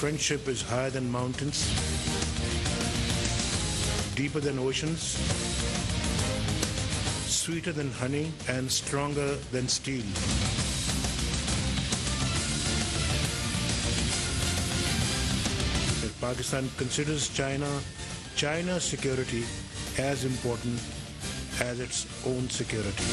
friendship is higher than mountains, deeper than oceans, sweeter than honey, and stronger than steel. If Pakistan considers China's security as important as its own security.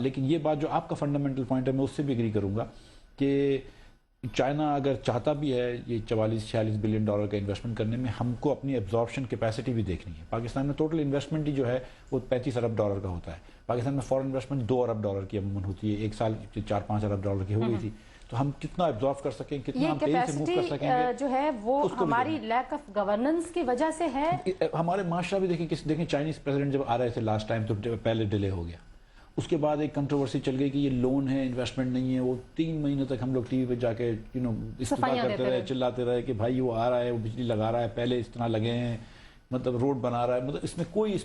لیکن یہ بات جو آپ کا fundamental point ہے میں اس سے بھی اگری کروں گا کہ چائنا اگر چاہتا بھی ہے یہ 44-46 بلین ڈالر کا انویسٹمنٹ کرنے میں، ہم کو اپنی ایبزارپشن کیپیسٹی بھی دیکھنی ہے. پاکستان میں ٹوٹل انویسٹمنٹ ہی جو ہے وہ 35 ارب ڈالر کا ہوتا ہے. پاکستان میں فورن انویسٹمنٹ 2 ارب ڈالر کی عموماً ہوتی ہے، ایک سال 4-5 ارب ڈالر کی ہو گئی تھی. تو ہم کتنا ایبزارب کر سکیں، کتنا ہم تیزی سے موو کر سکیں گے، جو ہے وہ ہماری لیک آف گورننس کی وجہ سے ہے. ہمارے معاشرہ بھی دیکھیں چائنیز پریزیڈنٹ جب آ رہے تھے لاسٹ ٹائم تو پہلے ڈیلے ہو گیا. اس کے بعد ایک کنٹروورسی چل گئی کہ یہ لون ہے انویسٹمنٹ نہیں ہے. وہ 3 مہینوں تک ہم لوگ ٹی وی پہ جا کے استفا کرتے رہے، چلاتے رہے کہ بھائی وہ آ رہا ہے، وہ بجلی لگا رہا ہے، پہلے اس طرح لگے ہیں، مطلب روڈ بنا رہا ہے. مطلب اس میں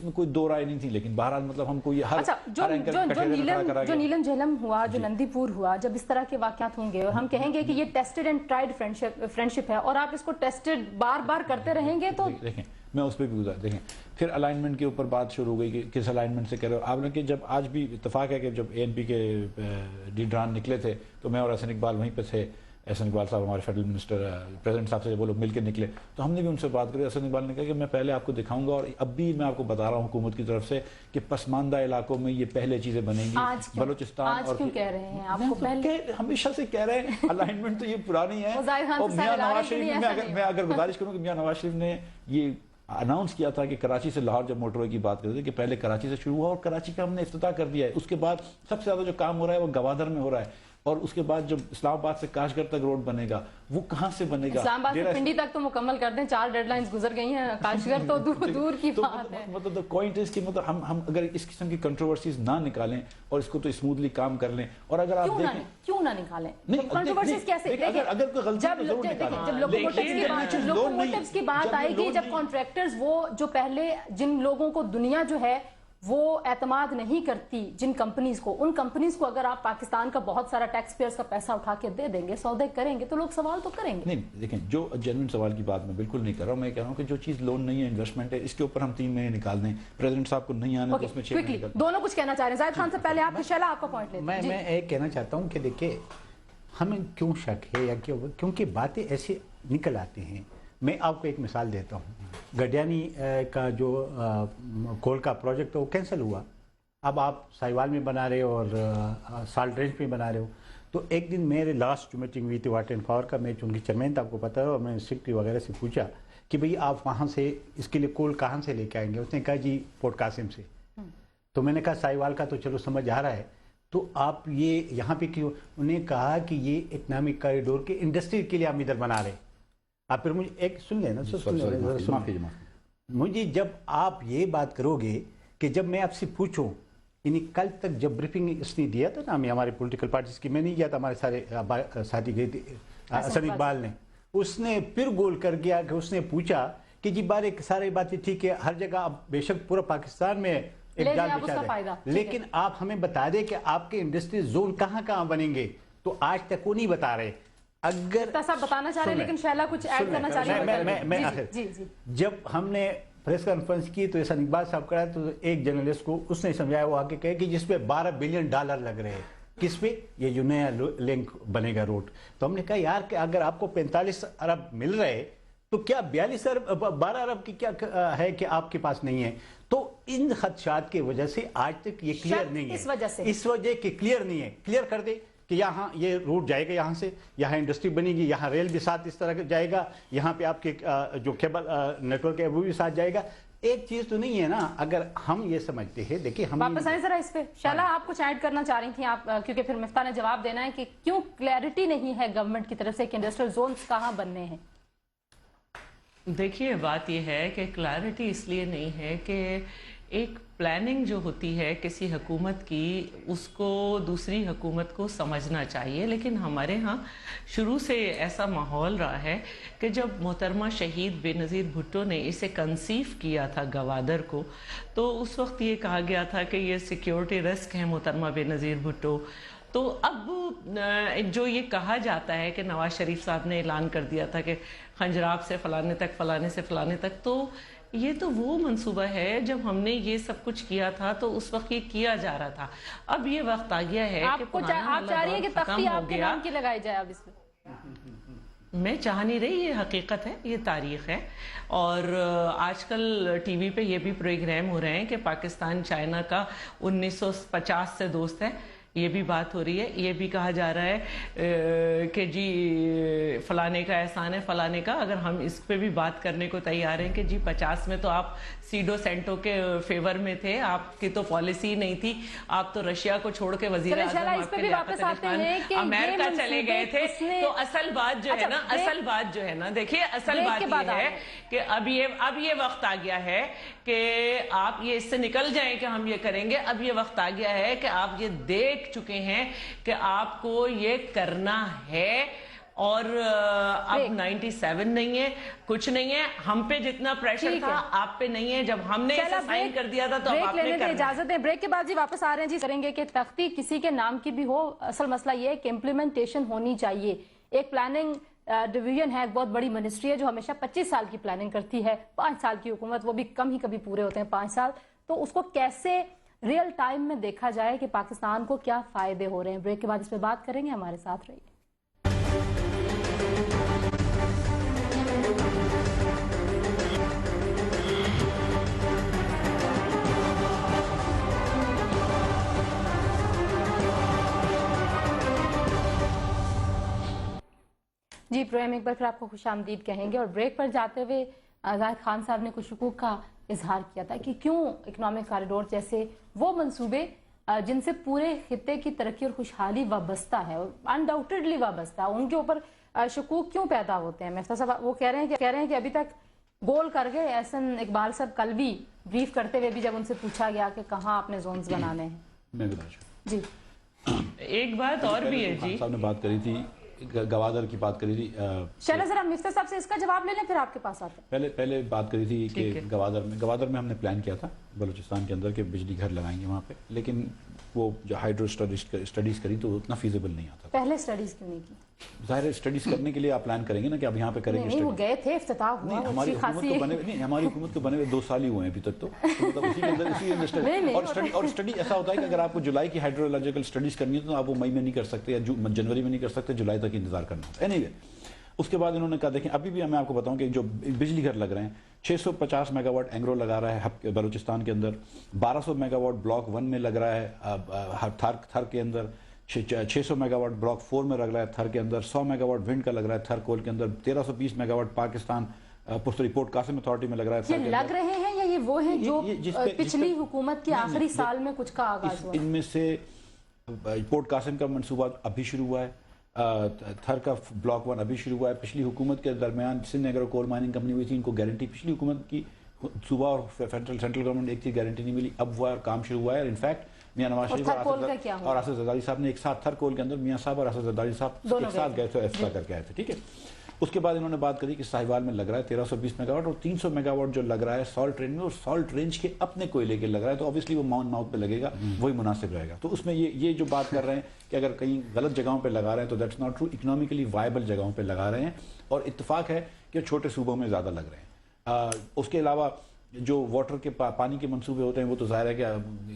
کوئی دو رائے نہیں تھی. لیکن بہرحال مطلب ہم کو یہ جو نیلم جہلم ہوا، جو نندی پور ہوا، جب اس طرح کے واقعات ہوں گے اور ہم کہیں گے کہ یہ ٹیسٹڈ اینڈ ٹرائیڈ فرینڈشپ ہے اور آپ اس کو ٹیسٹڈ بار بار کرتے رہیں گے تو دیکھیں میں اس پہ بھی گزار. دیکھیں پھر الائنمنٹ کے اوپر بات شروع ہو گئی کہ کس الائنمنٹ سے کہہ رہے ہو آپ نے، کہ جب آج بھی اتفاق ہے کہ جب ANP کے لیڈران نکلے تھے تو میں اور احسن اقبال وہیں پہ تھے. احسن اقبال صاحب ہمارے فیڈرل منسٹر پریزیڈنٹ صاحب سے وہ لوگ مل کے نکلے تو ہم نے بھی ان سے بات کری. احسن اقبال نے کہا کہ میں پہلے آپ کو دکھاؤں گا اور اب بھی میں آپ کو بتا رہا ہوں حکومت کی طرف سے کہ پسماندہ علاقوں میں یہ پہلے چیزیں بنیں گی. بلوچستان اور کہہ رہے ہیں آپ کو پہلے ہمیشہ سے کہہ رہے ہیں الائنمنٹ تو یہ پرانی ہے. اور میاں نواز شریف میں اگر گزارش کروں کہ میاں نواز شریف نے یہ اناؤنس کیا تھا کہ کراچی سے لاہور جب موٹر وے کی بات کرتے تھے کہ پہلے کراچی سے شروع ہوا اور کراچی کا ہم نے افتتاح کر دیا ہے. اس کے بعد سب سے زیادہ جو کام ہو رہا ہے وہ گوادر میں ہو رہا ہے. اور اس کے بعد جب اسلام آباد سے کاشگھر تک روڈ بنے گا وہ کہاں سے بنے گا؟ اسلام آباد سے پنڈی تک تو مکمل کر دیں، 4 ڈیڈ لائنز گزر گئی ہیں، کاشگھر تو دور کی بات ہے. مطلب پوائنٹ اس کی مطلب ہم اگر اس قسم کی کنٹروورسیز نہ نکالیں اور اس کو تو اسموتھلی کام کر لیں. اور اگر آپ دیکھیں کیوں نہ نکالیں کنٹروورسیز کیسے، اگر کوئی غلطی تو ضرور نکالیں. جب لوکوموٹیوز کی بات آئے گی، جب کانٹریکٹرز وہ جو پہلے جن لوگوں کو دنیا جو ہے وہ اعتماد نہیں کرتی جن کمپنیز کو، ان کمپنیز کو اگر آپ پاکستان کا بہت سارا ٹیکس پیئرز کا پیسہ اٹھا کے دے دیں گے، سودے کریں گے تو لوگ سوال تو کریں گے. نہیں دیکھیں جو جینوئن سوال کی بات میں بالکل نہیں کر رہا ہوں. میں کہہ رہا ہوں کہ جو چیز لون نہیں ہے انویسٹمنٹ ہے اس کے اوپر ہم 3 مہینے نکال دیں. پریزیڈنٹ صاحب کو نہیں آنا تو اس میں 6 مہینے. دونوں کچھ کہنا چاہ رہے ہیں. زاہد خان سے پہلے آپ شیلا آپ کا پوائنٹ لیں. میں ایک کہنا چاہتا ہوں کہ دیکھیں ہمیں کیوں شک ہے یا کیونکہ باتیں ایسی نکل آتی ہیں. میں آپ کو ایک مثال دیتا ہوں. گڈیانی کا جو کول کا پروجیکٹ وہ کینسل ہوا. اب آپ سائیوال میں بنا رہے ہو اور سالٹ رینج میں بنا رہے ہو. تو ایک دن میرے لاسٹ جو میٹنگ ہوئی تھی واٹر اینڈ پاور کا، میں چونکہ چیئرمین تھا آپ کو پتہ ہے، اور میں سیکرٹری وغیرہ سے پوچھا کہ بھئی آپ وہاں سے اس کے لیے کول کہاں سے لے کے آئیں گے؟ اس نے کہا جی پورٹ قاسم سے. تو میں نے کہا سائیوال کا تو چلو سمجھ آ رہا ہے، تو آپ یہ یہاں پہ کیوں؟ انہوں نے کہا کہ یہ اکنامک کریڈور کے انڈسٹری کے لیے ہم ادھر بنا رہے. آپ پھر مجھے ایک سن لینا، مجھے جب آپ یہ بات کرو گے کہ جب میں آپ سے پوچھوں، یعنی کل تک جب بریفنگ اس نے دیا تھا نا ہمیں ہمارے پولیٹیکل پارٹیز کی، میں نہیں گیا تھا، ہمارے سارے ساتھی گئے تھے، احسن اقبال نے، اس نے پھر گول کر گیا کہ اس نے پوچھا کہ جی سارے باتیں ٹھیک ہے ہر جگہ، اب بے شک پورا پاکستان میں ایک جال بچھا دیں، لیکن آپ ہمیں بتا دیں کہ آپ کے انڈسٹری زون کہاں کہاں بنیں گے. تو آج تک وہ نہیں بتا رہے. اگر بتانا چاہ رہے ہیں لیکن شیلا کچھ ایڈ کرنا چاہ رہے ہیں. میں جب ہم نے پریس کانفرنس کی تو احسن اقبال صاحب کرا تو ایک جرنلسٹ کو اس نے سمجھایا، وہ آگے کہے کہ جس پہ $12 بلین لگ رہے ہیں. کس پہ؟ یہ جو نیا لنک بنے گا روڈ. تو ہم نے کہا یار کہ اگر آپ کو 45 ارب مل رہے تو کیا 12 ارب کی کیا ہے کہ آپ کے پاس نہیں ہے؟ تو ان خدشات کی وجہ سے آج تک یہ کلیئر نہیں ہے. اس وجہ کہ کلیئر نہیں ہے. کلیئر کر دے کہ یہاں یہ روڈ جائے گا، یہاں سے یہاں انڈسٹری بنے گی، یہاں ریل بھی ساتھ اس طرح جائے گا، یہاں پہ آپ کے جو کیبل نیٹ ورک ہے وہ بھی ساتھ جائے گا. ایک چیز تو نہیں ہے نا، اگر ہم یہ سمجھتے ہیں، دیکھیں ہم واپس آئیں ذرا اس پہ. شیلا آپ کچھ ایڈ کرنا چاہ رہی تھیں آپ، کیونکہ پھر مفتاح نے جواب دینا ہے کہ کیوں کلیئرٹی نہیں ہے گورنمنٹ کی طرف سے کہ انڈسٹریل زونز کہاں بننے ہیں. دیکھیے بات یہ ہے کہ کلیئرٹی اس لیے نہیں ہے کہ ایک پلاننگ جو ہوتی ہے کسی حکومت کی اس کو دوسری حکومت کو سمجھنا چاہیے. لیکن ہمارے ہاں شروع سے ایسا ماحول رہا ہے کہ جب محترمہ شہید بے نظیر بھٹو نے اسے کنسیو کیا تھا گوادر کو، تو اس وقت یہ کہا گیا تھا کہ یہ سیکیورٹی رسک ہے محترمہ بے نظیر بھٹو. تو اب جو یہ کہا جاتا ہے کہ نواز شریف صاحب نے اعلان کر دیا تھا کہ خنجراب سے فلانے تک، فلانے سے فلانے تک، تو یہ تو وہ منصوبہ ہے جب ہم نے یہ سب کچھ کیا تھا تو اس وقت یہ کیا جا رہا تھا. اب یہ وقت آ گیا ہے کہ آپ چاہ رہی ہیں کہ تختی آپ کے نام کی لگائی جائے اب اس میں؟ میں چاہ نہیں رہی، یہ حقیقت ہے، یہ تاریخ ہے. اور آج کل ٹی وی پہ یہ بھی پروگرام ہو رہے ہیں کہ پاکستان چائنا کا 1950 سے دوست ہے. یہ بھی بات ہو رہی ہے، یہ بھی کہا جا رہا ہے کہ جی فلانے کا احسان ہے فلانے کا. اگر ہم اس پہ بھی بات کرنے کو تیار ہیں کہ جی 50 میں تو آپ سیڈو سینٹو کے فیور میں تھے، آپ کی تو پالیسی نہیں تھی، آپ تو رشیا کو چھوڑ کے وزیر اعظم امریکہ چلے گئے تھے. تو اصل بات جو ہے نا، اصل بات جو ہے نا، دیکھیے اصل بات یہ ہے کہ اب یہ وقت آ گیا ہے کہ آپ یہ اس سے نکل جائیں کہ ہم یہ کریں گے. اب یہ وقت آ گیا ہے کہ آپ یہ دیکھ چکے ہیں کہ آپ کو یہ کرنا ہے. اور اب 97 نہیں ہے، کچھ نہیں ہے. ہم پہ جتنا پریشر تھا آپ پہ نہیں ہے. جب ہم نے اسے سائن کر دیا تھا تو اب آپ نے کرنا ہے. اجازت دیں، بریک کے بعد جی واپس آ رہے ہیں. جی کریں گے کہ تختی کسی کے نام کی بھی ہو، اصل مسئلہ یہ ہے کہ امپلیمنٹیشن ہونی چاہیے. ایک پلاننگ ڈویژن ہے، ایک بہت بڑی منسٹری ہے جو ہمیشہ 25 سال کی پلاننگ کرتی ہے. 5 سال کی حکومت، وہ بھی کم ہی کبھی پورے ہوتے ہیں 5 سال. تو اس کو کیسے ریئل ٹائم میں دیکھا جائے کہ پاکستان کو کیا فائدے ہو رہے ہیں. بریک کے بعد اس پہ بات کریں گے، ہمارے ساتھ رہیے. جی پروگرام ایک بار پھر آپ کو خوش آمدید کہیں گے. اور بریک پر جاتے ہوئے زاہد خان صاحب نے کچھ شکوک کا اظہار کیا تھا کہ کیوں اکنامک کاریڈور جیسے وہ منصوبے جن سے پورے خطے کی ترقی اور خوشحالی وابستہ ہے، اور انڈاؤٹڈلی وابستہ ہے، ان کے اوپر شکوک کیوں پیدا ہوتے ہیں. مفتاح صاحب وہ کہہ رہے ہیں کہ ابھی تک گول کر گئے. احسن اقبال صاحب کل بھی بریف کرتے ہوئے بھی جب ان سے پوچھا گیا کہ کہاں آپ نے زونز بنانے ہیں. میں بتا جی ایک بات اور بھی ہے. جی صاحب نے بات کری تھی، گوادر کی بات کری تھی. چلیں ذرا مفتاح صاحب سے اس کا جواب لے لیں پھر آپ کے پاس آتے ہیں. پہلے بات کری تھی کہ گوادر میں ہم نے پلان کیا تھا بلوچستان کے اندر کہ بجلی گھر لگائیں گے وہاں پہ، لیکن وہ جو ہائیڈرو اسٹڈیز کری تو اتنا فیزیبل نہیں آتا. پہلے اسٹڈیز کیوں نہیں کی؟ ظاہر اسٹڈیز کرنے کے لیے آپ پلان کریں گے نا کہ اب یہاں پہ کریں گے. نہیں وہ گئے تھے، افتتاح ہوا. ہماری حکومت کو بنے ہوئے 2 سال ہی ہوئے ہیں ابھی تک. تو مطلب اسی کے اندر اور اسٹڈی ایسا ہوتا ہے کہ اگر آپ کو جولائی کی ہائیڈرولوجیکل اسٹڈیز کرنی ہے تو آپ وہ مئی میں نہیں کر سکتے یا جنوری میں نہیں کر سکتے، جولائی تک انتظار کرنا ہوتا ہے. اینی وے اس کے بعد انہوں نے کہا دیکھیں ابھی بھی میں آپ کو بتاؤں کہ جو بجلی گھر لگ رہے ہیں 650 میگا واٹ اینگرو لگا رہا ہے بلوچستان کے اندر، 1200 میگا واٹ بلاک 1 میں لگ رہا ہے تھر کے اندر، 600 میگا واٹ بلاک 4 میں لگ رہا ہے تھر کے اندر، 100 میگا واٹ ونڈ کا لگ رہا ہے تھر کول کے اندر، 1320 mega what Pakistan port Qasim authority میں لگ رہا ہے. یہ لگ رہے ہیں یا یہ وہ ہیں جو پچھلی حکومت کی آخری سال میں کچھ کا آغاز ہوا؟ ان میں سے پورٹ قاسم کا منصوبہ ابھی شروع ہوا ہے، تھر کا بلاک 1 ابھی شروع ہوا ہے. پچھلی حکومت کے درمیان سندھ ایگرو کول مائننگ کمپنی ہوئی تھی، ان کو گارنٹی پچھلی حکومت کی صوبہ اور سینٹرل گورنمنٹ ایک چیز گارنٹی نہیں ملی. اب وہ کام شروع ہوا ہے. انفیکٹ میاں نواز شریف اور اسد زرداری صاحب نے ایک ساتھ تھر کول کے اندر میاں صاحب اور اسد زرداری صاحب ایک ساتھ گئے تھے، افتتاح کر کے آئے تھے. ٹھیک ہے. اس کے بعد انہوں نے بات کری کہ ساہیوال میں لگ رہا ہے 1320 میگا واٹ اور 300 میگا واٹ جو لگ رہا ہے سالٹ رینج میں، اور سالٹ رینج کے اپنے کوئلے کے لگ رہا ہے، تو obviously وہ ماؤتھ پہ لگے گا، وہی مناسب رہے گا. تو اس میں یہ جو بات کر رہے ہیں کہ اگر کہیں غلط جگہوں پہ لگا رہے ہیں تو that's not true. Economically viable جگہوں پہ لگا رہے ہیں اور اتفاق ہے کہ چھوٹے صوبوں میں زیادہ لگ رہے ہیں. اس کے علاوہ جو واٹر کے پانی کے منصوبے ہوتے ہیں وہ تو ظاہر ہے کہ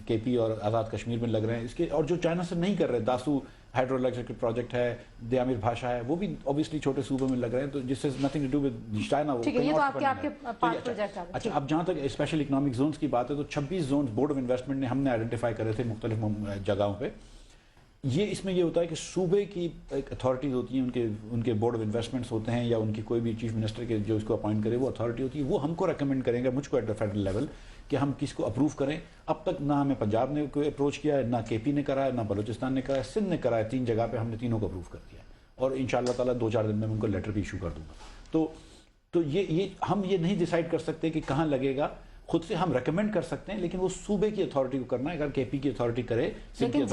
کے پی اور آزاد کشمیر میں لگ رہے ہیں. اس کے اور جو چائنا سے نہیں کر رہے، داسو ہائیڈرو الیکٹرک پروجیکٹ ہے، دیامیر بھاشا ہے، وہ بھی obviously چھوٹے صوبوں میں لگ رہے ہیں. تو جس سے nothing to do with China. اچھا اب جہاں تک اسپیشل اکنامک زونز کی بات ہے تو 26 زونز بورڈ آف انویسٹمنٹ نے ہم نے آئیڈینٹیفائی کرے تھے مختلف جگہوں پہ. اس میں یہ ہوتا ہے کہ صوبے کی اتھارٹیز ہوتی ہیں، ان کے بورڈ آف انویسٹمنٹس ہوتے ہیں یا ان کی کوئی بھی چیف منسٹر کے جو اس کو اپوائنٹ کرے وہ اتھارٹی ہوتی ہے، وہ ہم کو ریکمینڈ کریں گے، مجھ کو ایٹ دا فیڈرل لیول، کہ ہم کس کو اپروو کریں. اب تک نہ ہمیں پنجاب نے کوئی اپروچ کیا ہے، نہ کے پی نے کرا ہے، نہ بلوچستان نے کرا ہے، سندھ نے کرا ہے. 3 جگہ پہ ہم نے تینوں کو اپروو کر دیا ہے اور انشاءاللہ تعالیٰ 2-4 دن میں ان کو لیٹر بھی ایشو کر دوں گا. تو یہ ہم یہ نہیں ڈیسائیڈ کر سکتے کہ کہاں لگے گا، خود سے ہم ریکمینڈ کر سکتے ہیں لیکن وہ صوبے کی اتھارٹی کو کرنا ہے. اگر کے پی کی اتھارٹی کرے، لیکن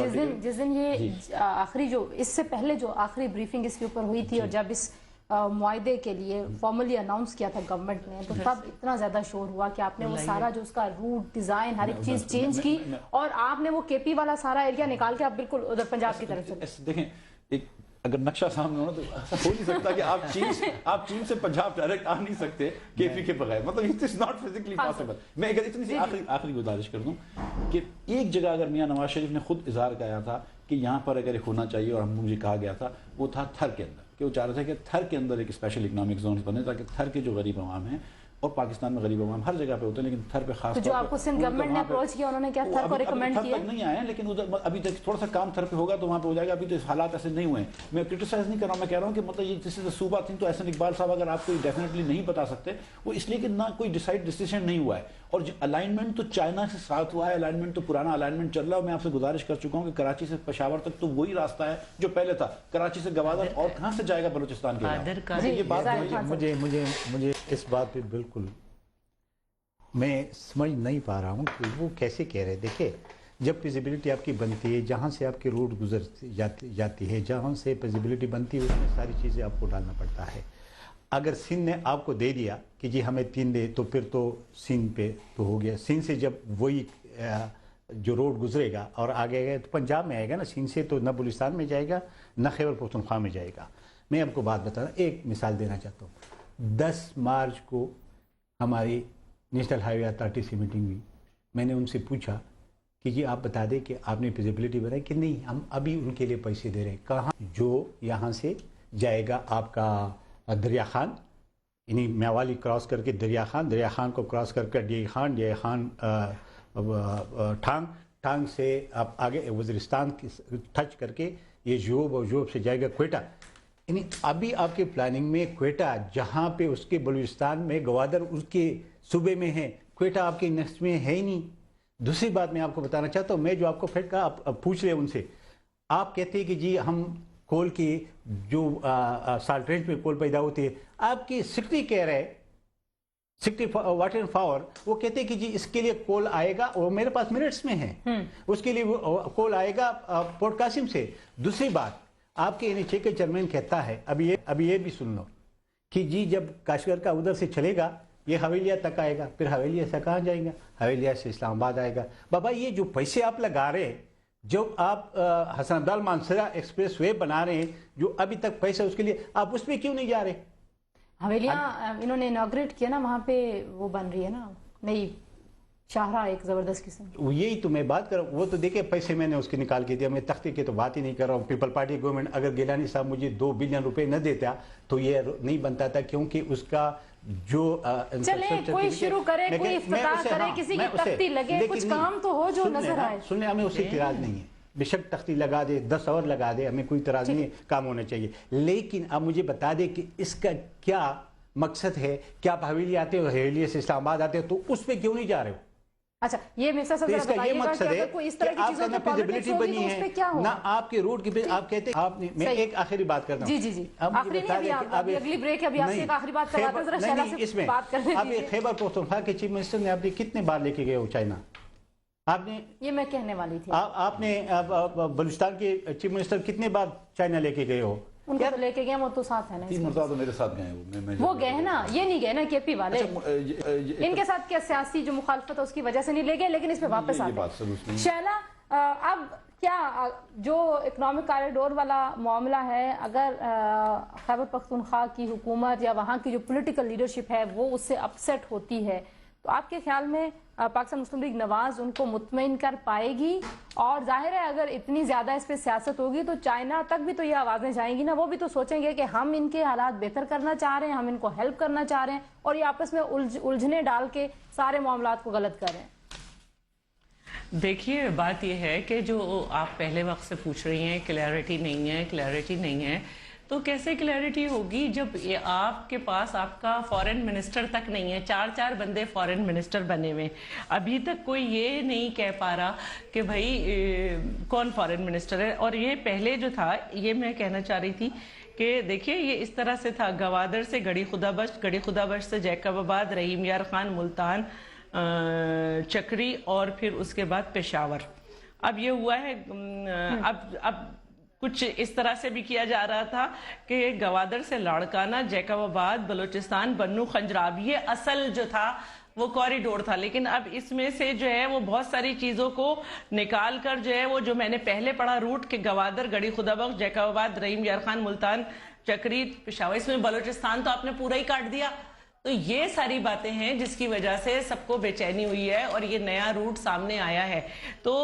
جس دن یہ آخری جو اس سے پہلے جو آخری بریفنگ اس کے اوپر ہوئی تھی اور جب اس معاہدے کے لیے فارملی اناؤنس کیا تھا گورنمنٹ نے، تو تب اتنا زیادہ شور ہوا کہ آپ نے وہ سارا جو اس کا روٹ ڈیزائن ہر ایک چیز چینج کی اور آپ نے وہ کے پی والا سارا ایریا نکال کے آپ بالکل ادھر پنجاب کی طرف سے دیکھیں. اگر نقشہ سامنے ہونا تو ایسا ہو نہیں سکتا کہ آپ چین سے پنجاب ڈائریکٹ آ نہیں سکتے کے پی کے بغیر. مطلب it is not physically possible. میں اگر اتنی سی آخری گزارش کر دوں کہ ایک جگہ اگر میاں نواز شریف نے خود اظہار کیا تھا کہ یہاں پر اگر ایک ہونا چاہیے اور مجھے کہا گیا تھا، وہ تھا تھر کے اندر، کہ وہ چاہ رہے تھے کہ تھر کے اندر ایک اسپیشل اکنامک زون بنے تاکہ تھر کے جو غریب عوام ہیں، اور پاکستان میں غریب عوام ہر جگہ پہ ہوتے ہیں لیکن تھر پہ خاص طور پہ جو آپ کو سندھ گورنمنٹ نے اپروچ کیا، انہوں نے کیا تھر کو ریکمینڈ کیا؟ تک نہیں آئے ہیں لیکن ادھر ابھی تک تھوڑا سا کام تھر پہ ہوگا تو وہاں پہ ہو جائے گا. ابھی تو حالات ایسے نہیں ہوئے ہیں. میں کرٹیسائز نہیں کر رہا ہوں، میں کہہ رہا ہوں کہ مطلب یہ جس سے صوبہ تھنگ تو احسن اقبال صاحب اگر آپ کو ڈیفینیٹلی نہیں بتا سکتے، وہ اس لیے کہ نہ کوئی ڈیسیژن نہیں ہوا ہے، اور الائنمنٹ تو چائنا سے ساتھ ہوا ہے. الائنمنٹ تو پرانا الائنمنٹ چل رہا ہے، اور میں آپ سے گزارش کر چکا ہوں کہ کراچی سے پشاور تک تو وہی راستہ ہے جو پہلے تھا. کراچی سے گوادر اور کہاں سے جائے گا بلوچستان کے علاوہ؟ یہ بات مجھے اس بات پہ بالکل میں سمجھ نہیں پا رہا ہوں کہ وہ کیسے کہہ رہے. دیکھیں، جب فیزیبلٹی آپ کی بنتی ہے، جہاں سے آپ کی روڈ گزر جاتی ہے، جہاں سے فیزیبلٹی بنتی ہے، اس میں ساری چیزیں آپ کو ڈالنا پڑتا ہے. اگر سندھ نے آپ کو دے دیا کہ جی ہمیں 3 دے، تو پھر تو سندھ پہ تو ہو گیا. سندھ سے جب وہی جو روڈ گزرے گا اور آگے گئے تو پنجاب میں آئے گا نا. سندھ سے تو نہ بلوچستان میں جائے گا نہ خیبر پختونخوا میں جائے گا. میں آپ کو بات بتا رہا ہوں، ایک مثال دینا چاہتا ہوں. 10 مارچ کو ہماری نیشنل ہائی وے اتھارٹی سے میٹنگ ہوئی. میں نے ان سے پوچھا کہ جی آپ بتا دیں کہ آپ نے فیزیبلٹی بنائی کہ نہیں، ہم ابھی ان کے لیے پیسے دے رہے ہیں. کہاں؟ جو یہاں سے جائے گا آپ کا دریا خان، یعنی میوالی کراس کر کے دریا خان کو کراس کر کے ڈی خان ٹھانگ سے آپ آگے وزیرستان ٹچ کر کے یہ جوب، اور جوب سے جائے گا کوئٹہ. یعنی ابھی آپ کے پلاننگ میں کوئٹہ، جہاں پہ اس کے بلوچستان میں گوادر اس کے صوبے میں ہے، کوئٹہ آپ کے نیکسٹ میں ہے ہی نہیں. دوسری بات میں آپ کو بتانا چاہتا ہوں، میں جو آپ کو پھر کہا، آپ پوچھ لیں ان سے. آپ کہتے ہیں کہ جی ہم کول کی جو سالٹ رینج میں کول پیدا ہوتی ہے، آپ کی سکٹری کہہ رہے 60 واٹ اینڈ پاور، وہ کہتے ہیں کہ جی اس کے لیے کول آئے گا، اور میرے پاس منٹس میں ہے، اس کے لیے کول آئے گا پورٹ قاسم سے. دوسری بات، آپ کے نیچے کے چیئرمین کہتا ہے، ابھی یہ بھی سن لو کہ جی جب کاشغر کا ادھر سے چلے گا یہ حویلیہ تک آئے گا، پھر حویلیہ سے کہاں جائیں گا؟ حویلیہ سے اسلام آباد آئے گا. بابا یہ جو پیسے آپ لگا رہے ہیں، جو آپ حسن عبدال مانسرا ایکسپریس وے بنا رہے ہیں، جو ابھی تک پیسہ اس کے لیے، آپ اس پہ کیوں نہیں جا رہے؟ حویلیاں انہوں نے انوگریٹ کیا نا، وہاں پہ وہ بن رہی ہے نا نئی شاہراہ، ایک زبردست قسم. یہی تو میں بات کر رہا ہوں. وہ تو دیکھیں پیسے میں نے اس کے نکال کے دیا. میں تختے کی تو بات ہی نہیں کر رہا ہوں. پیپل پارٹی گورنمنٹ اگر گیلانی صاحب مجھے 2 بلین روپے نہ دیتا تو یہ نہیں بنتا تھا، کیونکہ اس کا جو چلیں کوئی شروع کرے، کوئی افتتاح کرے، کسی کی تختی لگے، کچھ کام تو ہو جو نظر آئے. سننے ہمیں اس سے اعتراض نہیں ہے، بے شک تختی لگا دے، 10 اور لگا دے، ہمیں کوئی اعتراض نہیں ہے، کام ہونا چاہیے. لیکن آپ مجھے بتا دیں کہ اس کا کیا مقصد ہے کہ آپ حویلی آتے ہو، حویلی سے اسلام آباد آتے ہو، تو اس پہ کیوں نہیں جا رہے ہو؟ اچھا یہ میرے ساتھ اس کا یہ مقصد ہے کہ آپ کا نہ فیزیبلٹی بنی ہے نہ آپ کے روڈ کی. آپ کہتے ہیں آپ نے، میں ایک آخری بات کرتا ہوں. جی آخری نہیں، ابھی اگلی بریک ہے، ابھی آپ سے ایک آخری بات کرواتا ہوں. ذرا شیلا سے بات کر لیجیے. اب خیبر پختونخوا کے چیف منسٹر نے آپ نے کتنے بار لے کے گئے ہو چائنا؟ آپ نے، یہ میں کہنے والی تھی، آپ نے بلوچستان کے چیف منسٹر کتنے بار چائنا لے کے گئے ہو؟ ان کو لے کے گئے، وہ تو ساتھ ہے نا. 3 مرتبہ تو میرے ساتھ گئے ہیں وہ گئے نا، یہ نہیں گئے نا کے پی والے. ان کے ساتھ کیا سیاسی جو مخالفت ہے اس کی وجہ سے نہیں لے گئے، لیکن اس پہ واپس آتے. شیلا، اب کیا جو اکنامک کاریڈور والا معاملہ ہے، اگر خیبر پختونخوا کی حکومت یا وہاں کی جو پولیٹیکل لیڈرشپ ہے وہ اس سے اپسیٹ ہوتی ہے، تو آپ کے خیال میں پاکستان مسلم لیگ نواز ان کو مطمئن کر پائے گی؟ اور ظاہر ہے اگر اتنی زیادہ اس پہ سیاست ہوگی تو چائنا تک بھی تو یہ آوازیں جائیں گی نا، وہ بھی تو سوچیں گے کہ ہم ان کے حالات بہتر کرنا چاہ رہے ہیں، ہم ان کو ہیلپ کرنا چاہ رہے ہیں، اور یہ آپس میں الجھنے ڈال کے سارے معاملات کو غلط کر رہے ہیں. دیکھیے بات یہ ہے کہ جو آپ پہلے وقت سے پوچھ رہی ہیں کلیئرٹی نہیں ہے، تو کیسے کلیئرٹی ہوگی جب آپ کے پاس آپ کا فورن منسٹر تک نہیں ہے؟ 4 بندے فورن منسٹر بنے ہوئے، ابھی تک کوئی یہ نہیں کہہ پا رہا کہ بھائی کون فورن منسٹر ہے. اور یہ پہلے جو تھا، یہ میں کہنا چاہ رہی تھی کہ دیکھیے یہ اس طرح سے تھا، گوادر سے گڑی خدا بخش سے جیکب آباد، رحیم یار خان ملتان، چکری، اور پھر اس کے بعد پشاور. اب یہ ہوا ہے، اب کچھ اس طرح سے بھی کیا جا رہا تھا کہ گوادر سے لاڑکانہ، جیکب آباد، بلوچستان، بنو خنجراب، یہ اصل جو تھا وہ کوریڈور تھا. لیکن اب اس میں سے جو ہے وہ بہت ساری چیزوں کو نکال کر جو ہے وہ جو میں نے پہلے پڑھا روٹ کہ گوادر، گڑی خدا بخش، جیکب آباد، رحیم یار خان ملتان، چکری، پشاور، اس میں بلوچستان تو آپ نے پورا ہی کاٹ دیا. تو یہ ساری باتیں ہیں جس کی وجہ سے سب کو بے چینی ہوئی ہے اور یہ نیا روٹ سامنے آیا ہے. تو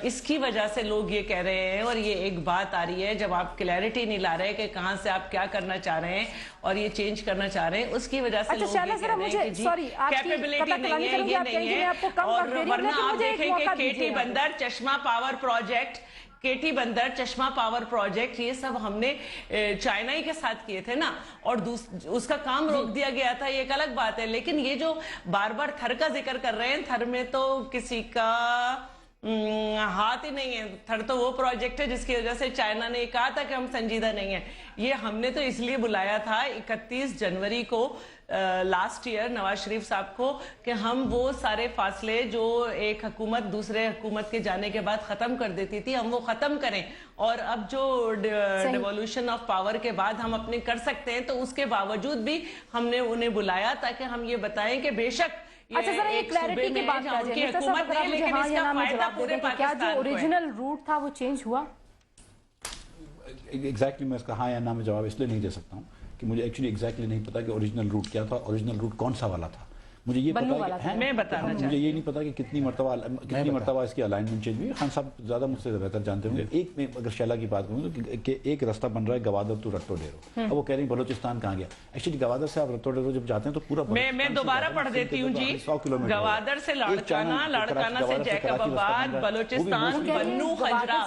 اس کی وجہ سے لوگ یہ کہہ رہے ہیں اور یہ ایک بات آ رہی ہے جب آپ کلیئرٹی نہیں لا رہے کہ کہاں سے آپ کیا کرنا چاہ رہے ہیں اور یہ چینج کرنا چاہ رہے ہیں, اس کی وجہ سے لوگ یہ کہہ رہے ہیں کہ جی کیپیبلٹی نہیں ہے, یہ نہیں ہے. اور ورنہ آپ دیکھیں کہ کیٹی بندر چشمہ پاور پروجیکٹ, کیٹی بندر چشمہ پاور پروجیکٹ, یہ سب ہم نے چائنا ہی کے ساتھ کیے تھے نا, اور اس کا کام روک دیا گیا تھا, یہ ایک الگ بات ہے. لیکن یہ جو بار بار تھر کا ذکر کر رہے ہیں, تھر میں تو کسی کا ہاتھ ہی نہیں ہے. تھر تو وہ پروجیکٹ ہے جس کی وجہ سے چائنا نے کہا تھا کہ ہم سنجیدہ نہیں ہیں. یہ ہم نے تو اس لیے بلایا تھا 31 جنوری کو لاسٹ ایئر نواز شریف صاحب کو کہ ہم وہ سارے فاصلے جو ایک حکومت دوسرے حکومت کے جانے کے بعد ختم کر دیتی تھی ہم وہ ختم کریں, اور اب جو ڈیوالوشن آف پاور کے بعد ہم اپنے کر سکتے ہیں. تو اس کے باوجود بھی ہم نے انہیں بلایا تاکہ ہم یہ بتائیں کہ بے شک اچھا ذرا یہ کلیئرٹی کی بات کر جائے حکومت نہیں, لیکن اس کا فائدہ پورے پاکستان کو ہے. کیا جو اوریجنل روٹ تھا وہ چینج ہوا؟ ایگزیکٹلی میں اس کا ہاں یا نہ میں جواب اس لیے نہیں دے سکتا ہوں کہ مجھے ایکچولی ایگزیکٹلی نہیں پتا کہ اوریجنل روٹ کیا تھا, اوریجنل روٹ کون سا والا تھا. مجھے یہ پتا ہے میں بتانا چاہتا ہوں, مجھے یہ نہیں پتا کہ کتنی مرتبہ اس کی الائنمنٹ چینج ہوئی. خان صاحب زیادہ مجھ سے بہتر جانتے ہوں گے. ایک میں اگر شیلا کی بات کروں کہ ایک راستہ بن رہا ہے گوادر ٹو رٹو ڈیرو, اب وہ کہہ رہی ہیں بلوچستان کہاں گیا. ایکچولی گوادر سے آپ رٹو ڈیرو جب جاتے ہیں تو پورا میں دوبارہ پڑھ دیتی ہوں جی. گوادر سے لاڑکانہ, لاڑکانہ سے جیکب آباد, بلوچستان, بنو, خنجرہ,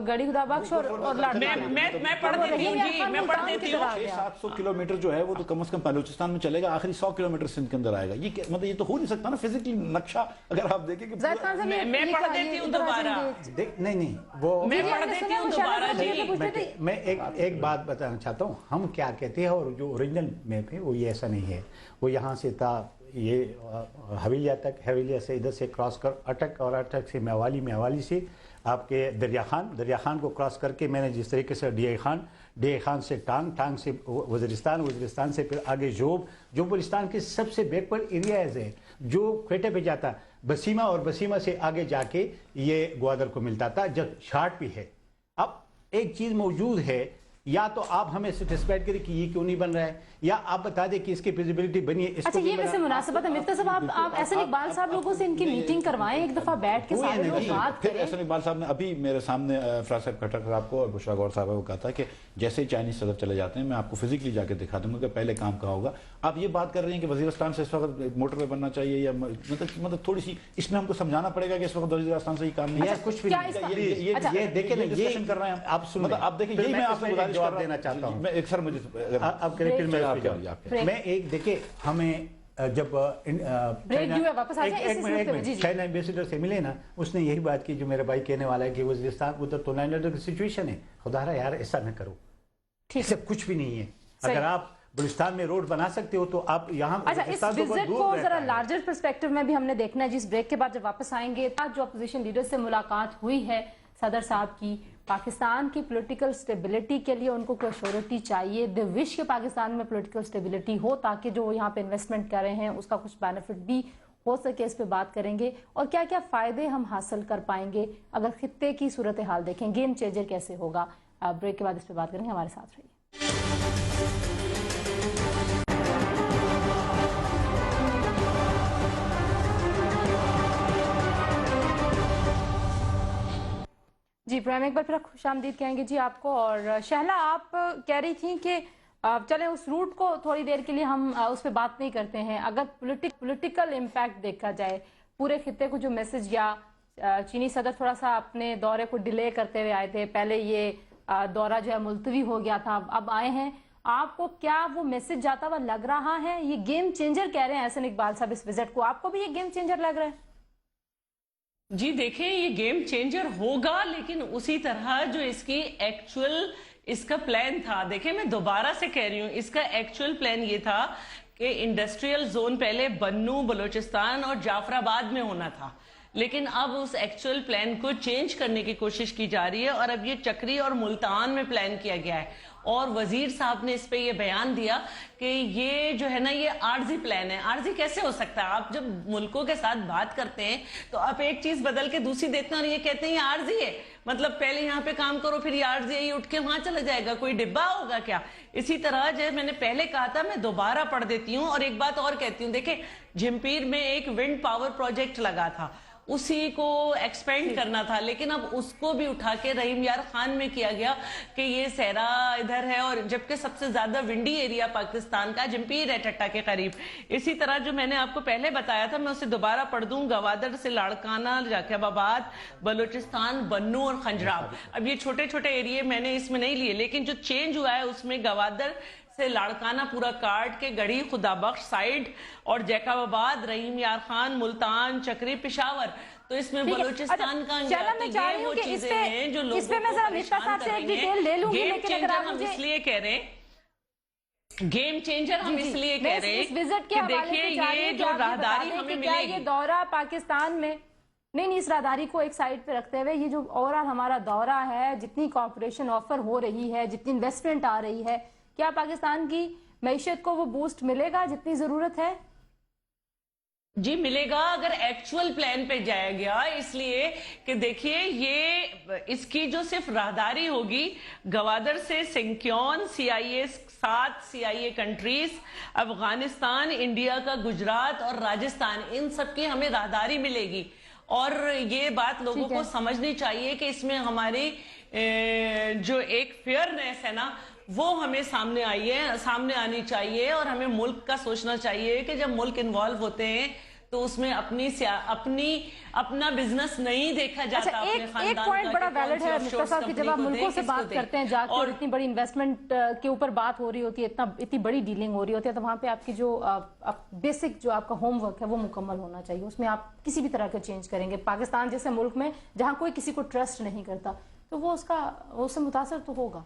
گڑی خدا بخش اور میں پڑھ دیتی ہوں جی, میں پڑھ دیتی ہوں. 700 کلومیٹر جو ہے وہ تو کم از کم بلوچستان میں چلے گا, آخری 100 کلومیٹر سندھ کے اندر آئے گا. یہ مطلب یہ تو ہو نہیں سکتا نا فزیکلی نقشہ. اگر آپ دیکھیں کہ میں پڑھ دیتی ہوں دوبارہ, نہیں وہ میں پڑھ دیتی ہوں دوبارہ. میں ایک بات بتانا چاہتا ہوں, ہم کیا کہتے ہیں اور جو اوریجنل میپ ہے وہ یہ ایسا نہیں ہے. وہ یہاں سے تھا یہ حویلیہ تک, حویلیہ سے ادھر سے کراس کر اٹک, اور اٹک سے میوالی, میوالی سے آپ کے دریا خان کو کراس کر کے میں نے جس طریقے سے ڈی اے خان سے ٹانگ سے وزیرستان سے پھر آگے جوبلستان کے سب سے بیکورڈ ایریاز ہے جو کوئٹہ پہ جاتا, بسیما, اور بسیما سے آگے جا کے یہ گوادر کو ملتا تھا جب شارٹ بھی ہے. اب ایک چیز موجود ہے, یا تو آپ ہمیں سیٹسفائیڈ کریں کہ یہ کیوں نہیں بن رہا ہے, یا آپ بتا دیں کہ اس کی فیزیبلٹی بنی ہے. اچھا یہ ویسے مناسبت ہے مفتی صاحب, آپ احسن اقبال صاحب لوگوں سے ان کی میٹنگ کروائیں, ایک دفعہ بیٹھ کے سارے لوگ بات کریں. احسن اقبال صاحب نے ابھی میرے سامنے فراز صاحب کھٹر صاحب کو اور بشرا غور صاحب کو کہا تھا کہ جیسے چائنیز صدر چلے جاتے ہیں میں آپ کو فزیکلی جا کے دکھا دوں گا کہ پہلے کام کہا ہوگا. آپ یہ بات کر رہے ہیں کہ وزیرستان سے اس وقت موٹر وے بننا چاہیے, یا مطلب تھوڑی سی اس میں ہم کو سمجھانا پڑے گا کہ اس وقت وزیرستان سے یہ کام نہیں ہے. کچھ بھی یہ دیکھیں ڈسکشن کر رہے ہیں آپ سن لیں. آپ دیکھیں یہی میں آپ کو گزارش جواب دینا چاہتا ہوں. میں ایک سر مجھے میں ایک دیکھیں ہمیں جب چائنا ایمبیسیڈر سے ملے نا, اس نے یہی بات کی جو میرا بھائی کہنے والا ہے کہ وزیرستان ادھر تو لائن آرڈر کی سچویشن ہے, خدا رہا یار ایسا نہ کرو, اس سے کچھ بھی نہیں ہے. اگر آپ بلوچستان میں روڈ بنا سکتے ہو تو آپ یہاں. اچھا اس وزٹ کو ذرا لارجر پرسپیکٹو میں بھی ہم نے دیکھنا ہے. جس بریک کے بعد جب واپس آئیں گے, جو اپوزیشن لیڈر سے ملاقات ہوئی ہے صدر صاحب کی, پاکستان کی پولیٹیکل سٹیبلٹی کے لیے ان کو کوئی شورٹی چاہیے, دی وش کہ پاکستان میں پولیٹیکل سٹیبلٹی ہو تاکہ جو وہ یہاں پہ انویسٹمنٹ کر رہے ہیں اس کا کچھ بینیفٹ بھی ہو سکے. اس پہ بات کریں گے, اور کیا کیا فائدے ہم حاصل کر پائیں گے اگر خطے کی صورتحال دیکھیں, گیم چینجر کیسے ہوگا. بریک کے بعد اس پہ بات کریں گے, ہمارے ساتھ رہیے. جی پروگرام ایک بار پھر خوش آمدید کہیں گے جی آپ کو. اور شہلا آپ کہہ رہی تھیں کہ چلیں اس روٹ کو تھوڑی دیر کے لیے ہم اس پہ بات نہیں کرتے ہیں. اگر پولیٹیکل امپیکٹ دیکھا جائے پورے خطے کو, جو میسج یا چینی صدر تھوڑا سا اپنے دورے کو ڈیلے کرتے ہوئے آئے تھے, پہلے یہ دورہ جو ہے ملتوی ہو گیا تھا, اب آئے ہیں, آپ کو کیا وہ میسج جاتا ہوا لگ رہا ہے؟ یہ گیم چینجر کہہ رہے ہیں احسن اقبال صاحب اس وزٹ کو, آپ کو بھی یہ گیم چینجر لگ رہا ہے؟ جی دیکھیں یہ گیم چینجر ہوگا, لیکن اسی طرح جو اس کی ایکچول اس کا پلان تھا. دیکھیں میں دوبارہ سے کہہ رہی ہوں, اس کا ایکچول پلان یہ تھا کہ انڈسٹریل زون پہلے بنو, بلوچستان اور جعفر آباد میں ہونا تھا, لیکن اب اس ایکچول پلان کو چینج کرنے کی کوشش کی جا رہی ہے, اور اب یہ چکری اور ملتان میں پلان کیا گیا ہے. اور وزیر صاحب نے اس پہ یہ بیان دیا کہ یہ جو ہے نا یہ عارضی پلان ہے. عارضی کیسے ہو سکتا ہے؟ آپ جب ملکوں کے ساتھ بات کرتے ہیں تو آپ ایک چیز بدل کے دوسری دیتے ہیں اور یہ کہتے ہیں یہ عارضی ہے, مطلب پہلے یہاں پہ کام کرو پھر یہ عارضی ہے, یہ اٹھ کے وہاں چلا جائے گا, کوئی ڈبہ ہوگا کیا؟ اسی طرح جیسے میں نے پہلے کہا تھا، میں دوبارہ پڑھ دیتی ہوں اور ایک بات اور کہتی ہوں. دیکھیں جھمپیر میں ایک ونڈ پاور پروجیکٹ لگا تھا، اسی کو ایکسپینڈ کرنا تھا، لیکن اب اس کو بھی اٹھا کے رحیم یار خان میں کیا گیا کہ یہ سہرا ادھر ہے، اور جبکہ سب سے زیادہ ونڈی ایریا پاکستان کا جھمپیر ہے ٹھٹا کے قریب. اسی طرح جو میں نے آپ کو پہلے بتایا تھا میں اسے دوبارہ پڑھ دوں، گوادر سے لاڑکانہ، جاکب آباد، بلوچستان، بنو اور خنجراب. اب یہ چھوٹے چھوٹے ایریے میں نے اس میں نہیں لیے، لیکن جو چینج ہوا ہے اس میں گوادر سے لاڑکانہ پورا کاٹ کے گڑھی، خدا بخش سائیڈ اور جیکب آباد، رحیم یار خان، ملتان، چکری، پشاور. تو اس میں بلوچستان کا یہ وہ چیزیں ہیں جو لوگوں کو پریشان کر رہی ہیں. گیم چینجر ہم اس لیے کہہ رہے ہیں، گیم چینجر ہم اس لیے کہہ رہے ہیں کہ دیکھیے یہ جو راہداری ہمیں ملے گی. یہ دورہ پاکستان میں نہیں، اس راہداری کو ایک سائڈ پہ رکھتے ہوئے یہ جو اوورآل ہمارا دورہ ہے، جتنی کوآپریشن آفر ہو رہی ہے، جتنی انویسٹمنٹ آ رہی ہے، کیا پاکستان کی معیشت کو وہ بوسٹ ملے گا جتنی ضرورت ہے؟ جی ملے گا اگر ایکچول پلان پہ جایا گیا. اس لیے کہ دیکھیے یہ اس کی جو صرف راہداری ہوگی گوادر سے سنکیون، CIA 7 CIA countries, Afghanistan, India کا گجرات اور راجستھان، ان سب کی ہمیں راہداری ملے گی. اور یہ بات لوگوں کو سمجھنی چاہیے کہ اس میں ہماری جو ایک فیئرنیس ہے نا وہ ہمیں سامنے آنی چاہیے. اور ہمیں ملک کا سوچنا چاہیے کہ جب ملک انوالو ہوتے ہیں تو اس میں اپنا بزنس نہیں دیکھا جاتا. ایک پوائنٹ بڑا ویلڈ ہے مفتا صاحب کہ جب آپ ملکوں سے بات کرتے ہیں جا کے اور اتنی بڑی انویسٹمنٹ کے اوپر بات ہو رہی ہوتی ہے، اتنی بڑی ڈیلنگ ہو رہی ہوتی ہے، تو وہاں پہ آپ کی جو بیسک جو آپ کا ہوم ورک ہے وہ مکمل ہونا چاہیے. اس میں آپ کسی بھی طرح کا چینج کریں گے پاکستان جیسے ملک میں جہاں کوئی کسی کو ٹرسٹ نہیں کرتا تو وہ اس سے متاثر تو ہوگا.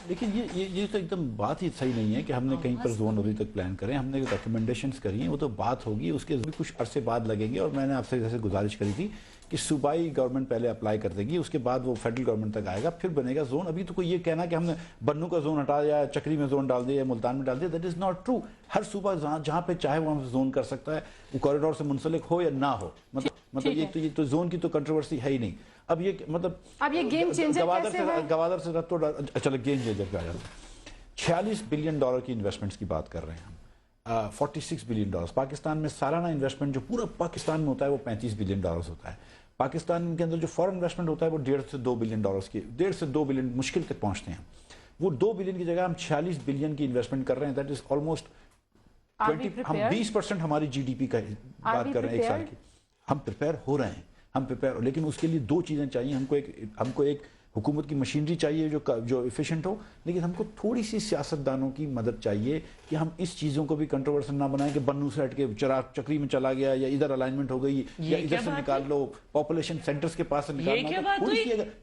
لیکن یہ تو ایک دم بات ہی صحیح نہیں ہے کہ ہم نے کہیں پر زون ابھی تک پلان کریں. ہم نے ریکمنڈیشنز کری ہیں، وہ تو بات ہوگی، اس کے بھی کچھ عرصے بعد لگیں گے. اور میں نے آپ سے جیسے گزارش کری تھی کہ صوبائی گورنمنٹ پہلے اپلائی کر دے گی، اس کے بعد وہ فیڈرل گورنمنٹ تک آئے گا، پھر بنے گا زون. ابھی تو کوئی یہ کہنا کہ ہم نے بنو کا زون ہٹا دیا، چکری میں زون ڈال دیا، ملتان میں ڈال دیا، دیٹ از ناٹ ٹرو. ہر صوبہ جہاں پہ چاہے وہاں زون کر سکتا ہے، وہ کوریڈور سے منسلک ہو یا نہ ہو. مطلب یہ تو زون کی تو کنٹروورسی ہے ہی نہیں. اب یہ مطلب اب یہ گیم چینجر کیسے ہے؟ گوادر سے چلو گیم چینجر پہ آ جاتے ہیں. $46 بلین کی انویسٹمنٹس کی بات کر رہے ہیں ہم. $46 بلین پاکستان میں سالانہ انویسٹمنٹ جو پورا پاکستان میں ہوتا ہے وہ $35 بلین ہوتا ہے. پاکستان کے اندر جو فورن انویسٹمنٹ ہوتا ہے وہ $1.5 سے $2 بلین کی، 1.5 سے 2 بلین مشکل تک پہنچتے ہیں. وہ 2 بلین کی جگہ ہم 46 بلین کی انویسٹمنٹ کر رہے ہیں. دیٹ از آلموسٹ 20% ہماری GDP کا بات کر رہے ہیں ایک سال کی. ہم پریپیئر ہو رہے ہیں، لیکن اس کے لیے 2 چیزیں چاہیے. ہم کو ایک حکومت کی مشینری چاہیے جو ایفیشنٹ ہو، لیکن ہم کو تھوڑی سی سیاستدانوں کی مدد چاہیے کہ ہم اس چیزوں کو بھی کنٹروورسل نہ بنائیں کہ بنو سے ہٹ کے چکری میں چلا گیا، یا ادھر الائنمنٹ ہو گئی، یا ادھر سے نکال لو، پاپولیشن سینٹرز کے پاس سے نکالنا.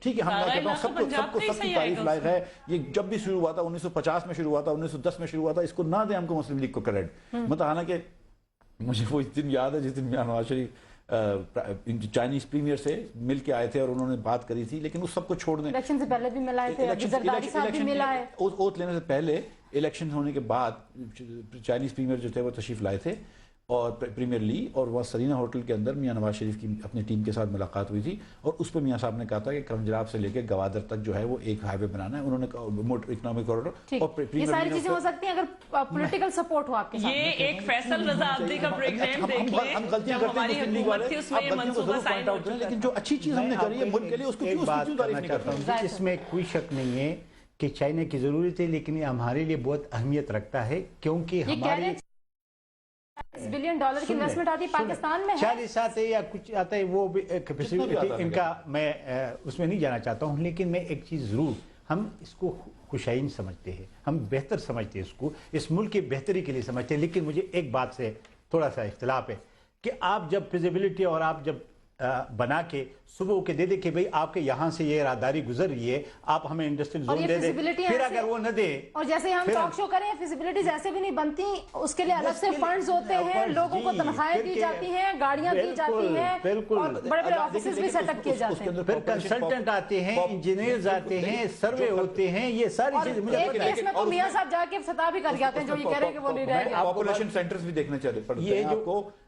ٹھیک ہے، ہم نہ کہتا ہوں سب کی تعریف لائق ہے. یہ جب بھی شروع ہوا تھا 1950 میں شروع ہوا تھا، 1910 میں شروع ہوا تھا، اس کو نہ دیں ہم کو مسلم لیگ کو کریڈٹ. مطلب حالانکہ مجھے وہ دن یاد ہے جس دن میاں نواز شریف چائنیز پریمیئر سے مل کے آئے تھے اور انہوں نے بات کری تھی، لیکن اس سب کو چھوڑ دیں. الیکشن سے پہلے بھی ملائے تھے، زرداری صاحب بھی ملا ہے. اوت لینے سے پہلے الیکشن ہونے کے بعد چائنیز پریمیئر جو تھے وہ تشریف لائے تھے اور پریمیئر لی، اور وہاں سرینا ہوٹل کے اندر میاں نواز شریف کی اپنی ٹیم کے ساتھ ملاقات ہوئی تھی. اور اس پہ میاں صاحب نے کہا تھا کہ کرنجراب سے لے کے گوادر تک جو ہے وہ ایک ہائی وے بنانا ہے. انہوں نے اکنامک کوریڈور اور یہ ساری چیزیں ہو سکتی ہیں اگر پولیٹیکل سپورٹ ہو آپ کے ساتھ. یہ ایک فیصل رضا عبدی کا پروگرام دیکھ لیں. ہم غلطیاں کرتے ہیں مسلم لیگ والے، لیکن جو اچھی چیز ہم نے کری ہے ملک کے لیے اس کو کیوں تعریف نہیں کرتا. اس میں کوئی شک نہیں ہے کہ چائنا کی ضرورت ہے، لیکن یہ ہمارے لیے بہت اہمیت رکھتا ہے کیونکہ ہماری $46 بلین کی انویسٹمنٹ آتی پاکستان میں ہے. 40 آتے یا کچھ آتا ہے، وہ بھی ان کا میں اس میں نہیں جانا چاہتا ہوں. لیکن میں ایک چیز ضرور، ہم اس کو خوشائن سمجھتے ہیں، ہم بہتر سمجھتے ہیں، اس کو اس ملک کی بہتری کے لیے سمجھتے ہیں. لیکن مجھے ایک بات سے تھوڑا سا اختلاف ہے کہ آپ جب فیزیبلٹی اور آپ جب بنا کے صبح کے دے دے کہ بھئی آپ کے یہاں سے یہ راہداری گزر رہی ہے، آپ ہمیں انڈسٹریل زون دے دیں، پھر اگر وہ نہ دے، اور جیسے ہم ٹاک شو کریں فیزیبلٹیز ایسے بھی نہیں بنتی، اس کے لیے الگ سے فنڈز ہوتے ہیں، لوگوں کو تنخواہیں دی جاتی ہیں، گاڑیاں دی جاتی ہیں، اور بڑے بڑے آفیسز بھی سیٹ اپ کیے جاتے ہیں. پھر کنسلٹنٹ آتے ہیں، انجینئرز آتے ہیں، سروے ہوتے ہیں، یہ ساری چیزیں. ایک کیس میں تو میاں صاحب جا کے سطح بھی کر کے آتے ہیں جو یہ کہہ رہے ہیں کہ وہ نہیں رہے گا. پاپولیشن سینٹرز بھی دیکھنے چاہتے پڑتے ہیں، آپ کو